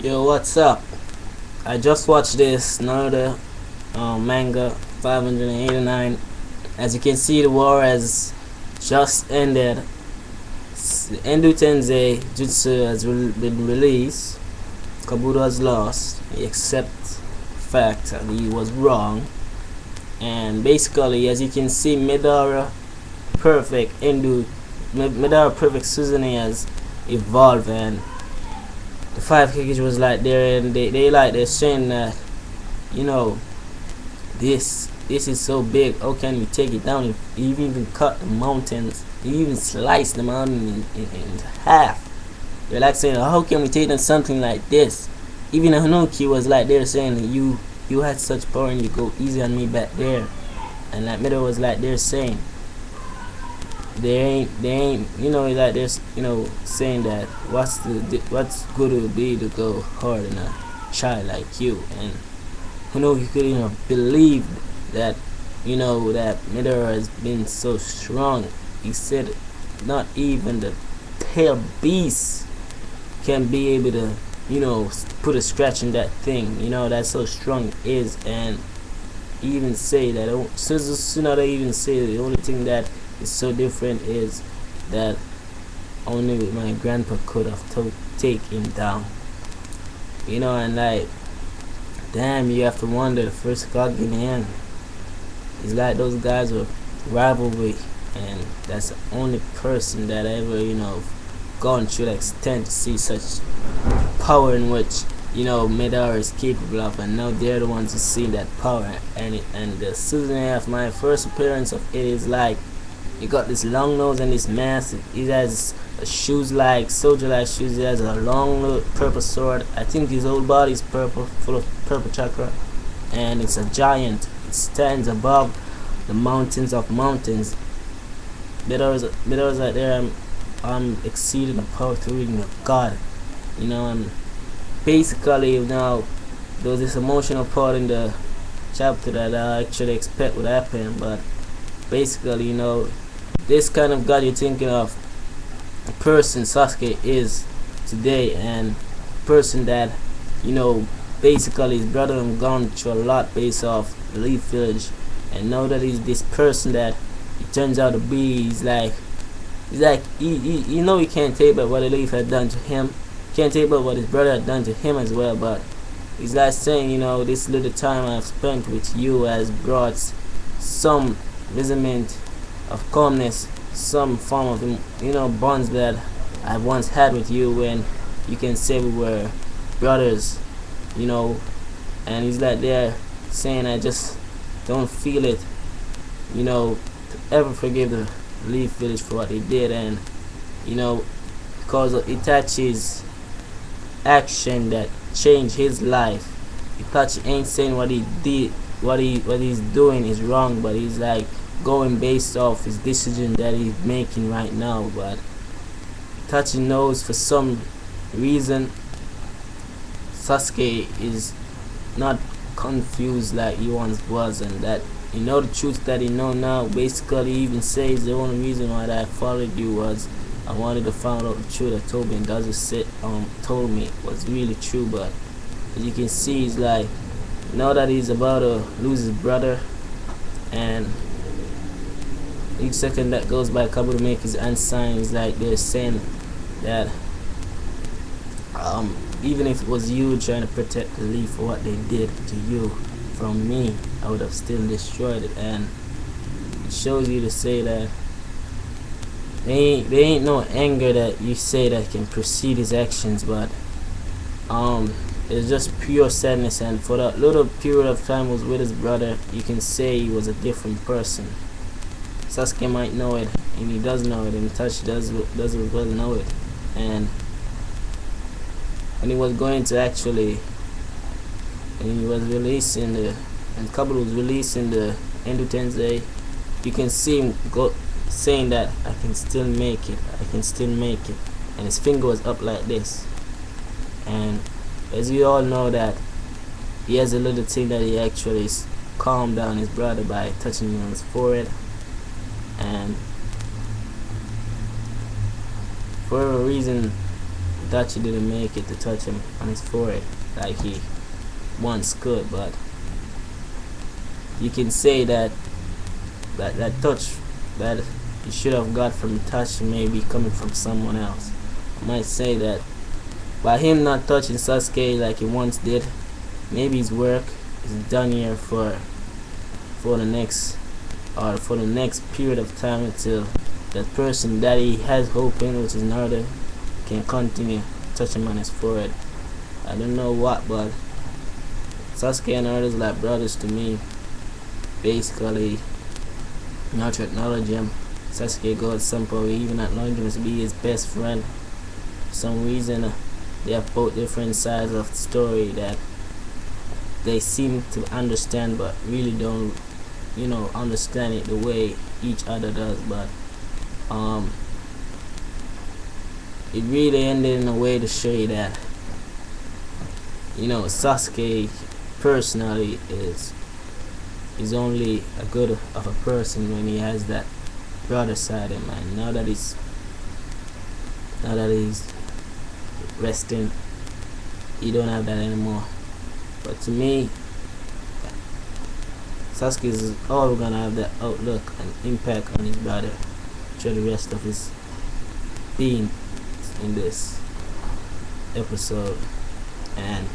Yo, what's up? I just watched this Naruto manga 589. As you can see, the war has just ended. The Endo Tensei Jutsu has been released. Kabuto has lost. He accepts the fact that he was wrong. And basically, as you can see, Madara Perfect Madara Perfect Susano has evolved, and the five Kikis was like there, and they're saying that, you know, this is so big, how can we take it down? You even cut the mountains, you even slice the mountain in half. They're like saying, how can we take down something like this? Even Hanoki was like they're saying, you had such power and you go easy on me back there. And like Middle was like they're saying, they ain't like there's saying that what's good it would be to go hard on a child like you. And you couldn't believe that that Midora has been so strong. He said not even the tail beast can be able to put a scratch in that thing. That's so strong it is. And even say that they even say the only thing that is so different is that only my grandpa could have take him down. And like, damn, you have to wonder, the first God in the end. It's like those guys were rivalry, and that's the only person that ever gone through that extent to see such power in which Madara is capable of, and now they're the ones who see that power. And the season of my first appearance of it is like, he got this long nose and this mask. He has shoes like soldier-like shoes. He has a long little purple sword. I think his whole body is purple, full of purple chakra, and it's a giant. It stands above the mountains of mountains. Midori's like there. I'm exceeding the power to reading a god. And basically now there's this emotional part in the chapter that I actually expect would happen, but basically this kind of god you're thinking of, the person Sasuke is today, and the person that basically his brother have gone through a lot based off the Leaf Village, and now that he's this person that he turns out to be, he's like he can't take back what the Leaf had done to him, can't take back what his brother had done to him as well, but he's like saying, this little time I've spent with you has brought some resentment of calmness, some form of bonds that I once had with you, when you can say we were brothers, and he's like there saying, I just don't feel it, to ever forgive the Leaf Village for what they did. And because of Itachi's action that changed his life. Itachi ain't saying what he did, what he's doing is wrong, but he's like going based off his decision that he's making right now. But Itachi knows for some reason Sasuke is not confused like he once was, and that the truth that he know now. Basically, he even says the only reason why I followed you was I wanted to find out the truth that Toby and Dazu told me was really true. But as you can see, he's like, now that he's about to lose his brother, and each second that goes by, Kabuto make his hand sign. Is like they're saying that even if it was you trying to protect the Leaf for what they did to you from me, I would have still destroyed it. And it shows you to say that there ain't no anger that you say that can precede his actions, but it's just pure sadness. And for that little period of time he was with his brother, you can say he was a different person. Sasuke might know it, and he does know it, and Itachi does as well know it. And when he was going to actually, and he was releasing and Kabuto was releasing the Endo Tensei, you can see him saying that I can still make it, I can still make it, and his finger was up like this. And as we all know that he has a little thing that he actually calmed down his brother by touching him on his forehead, and for a reason Itachi didn't make it to touch him on his forehead like he once could, but you can say that that touch that you should have got from Itachi may be coming from someone else. I might say that by him not touching Sasuke like he once did, maybe his work is done here for the next period of time until that person that he has hope in, which is Naruto, can continue touching him on his forehead. I don't know what, but Sasuke and Naruto is like brothers to me. Basically, Naruto acknowledge him. Sasuke goes some point even acknowledge him to be his best friend. For some reason, they have both different sides of the story that they seem to understand, but really don't, understand it the way each other does. But it really ended in a way to show you that, Sasuke personally is only a good of a person when he has that brother side in mind. Now that he's resting, you don't have that anymore. But to me, Sasuke is always gonna have that outlook and impact on his brother through the rest of his being in this episode. And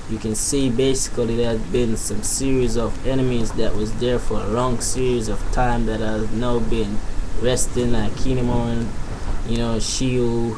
you can see basically there has been some series of enemies that was there for a long series of time that have now been resting, like Kinemon, Shiu,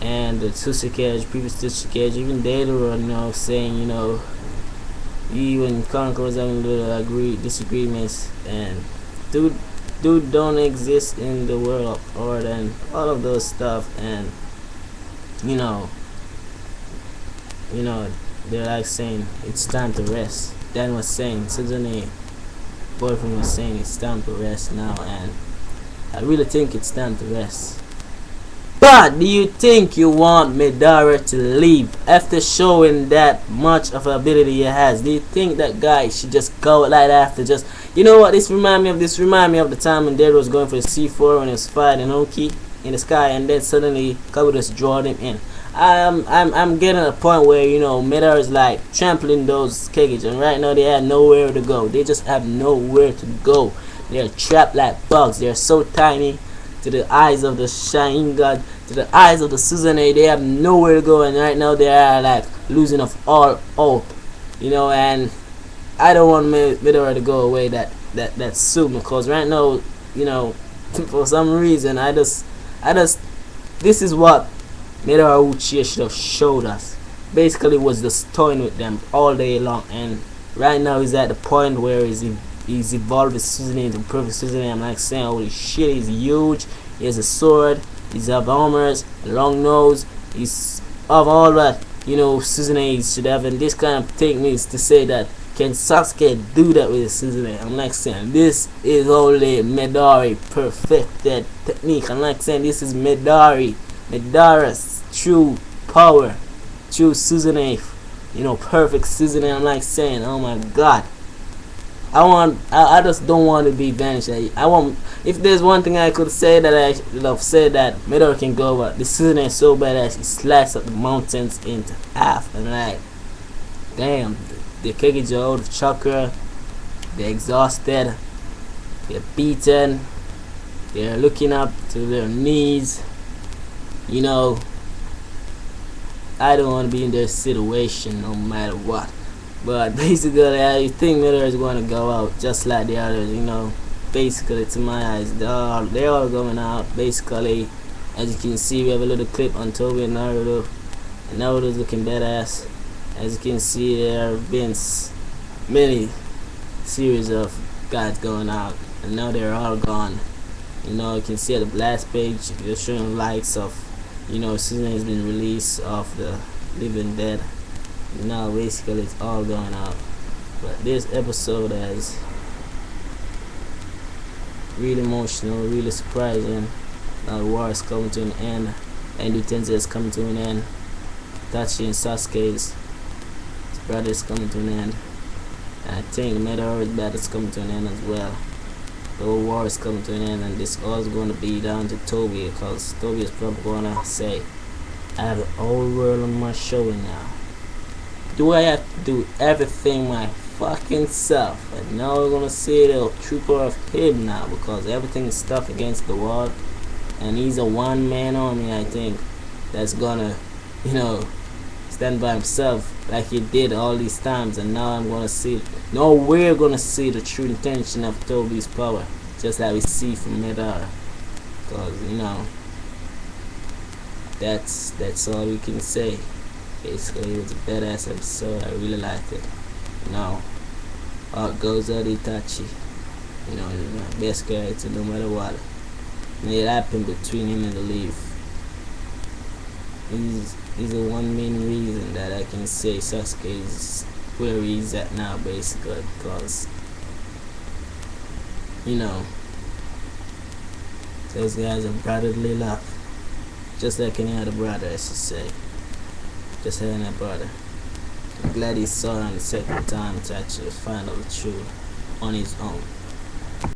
and the Tsuchikage, previous Tsuchikage, even Deidara, saying, you and Conqueror was having little disagreements, and dude don't exist in the world of order and all of those stuff, and they're like saying it's time to rest. Dan was saying, Suzune boyfriend was saying it's time to rest now, and I really think it's time to rest. But do you think you want Madara to leave after showing that much of ability he has? Do you think that guy should just go like that after just, this remind me of the time when Deidara was going for the C4 when he was fighting Oki in the sky, and then suddenly Kabuto just draw him in. I'm getting a point where Madara is like trampling those Kage, and right now they have nowhere to go. They just have nowhere to go. They're trapped like bugs. They're so tiny to the eyes of the Sharingan, to the eyes of the Susano. They have nowhere to go, and right now they are like losing of all hope. And I don't want Madara to go away that soon, because right now, for some reason this is what Madara Uchiha should have showed us. Basically was just toying with them all day long, and right now he's at the point where he's evolved his Susanoo into perfect Susanoo. I'm like saying, holy shit, he's huge, he has a sword, he's have armors, a long nose, he's of all that Susanoo should have, and this kind of thing means to say that can Sasuke do that with his Susanoo? I'm like saying this is only Madara perfected technique. I'm like saying this is Madara's true power, true Susanoo, perfect Susanoo. I'm like saying, oh my god, I just don't want to be vanished. If there's one thing I could say that I should have said that Madara can go, but the Susanoo is so bad that he slices up the mountains into half, and like, damn, the Kage are out of chakra, they're exhausted, they're beaten, they're looking up to their knees. I don't want to be in their situation no matter what. But basically, I think Madara is going to go out just like the others. Basically, to my eyes, they're all going out. Basically, as you can see, we have a little clip on Toby and Naruto. And Naruto's looking badass. As you can see, there have been many series of guys going out, and now they're all gone. You can see at the last page, they're showing lights of, Susanoo has been released off the living dead. Now basically it's all going out. But this episode is really emotional, really surprising. Now the war is coming to an end, and Tensei is coming to an end. Itachi and Sasuke's brother is coming to an end, and I think Madara's battle is coming to an end as well. The whole war is coming to an end, and this all is going to be down to Toby, because Toby is probably going to say, I have the whole world on my shoulder now. Do I have to do everything my fucking self? And now we're gonna see the true color of him now, because everything is stuck against the wall, and he's a one-man army, I think, that's gonna, you know, stand by himself like he did all these times. And now I'm gonna see, no, we're gonna see the true intention of Toby's power, just like we see from Madara. Cause you know, that's all we can say. Basically, it was a badass episode. I really liked it. Now, out goes out Itachi. You know, my best character no matter what. And it happened between him and the leaf. He's the one main reason that I can say Sasuke is where he's at now, basically, because you know, those guys are brotherly love, just like any other brother, I should say. Just having a brother. I'm glad he saw it on the second time to actually find out the truth on his own.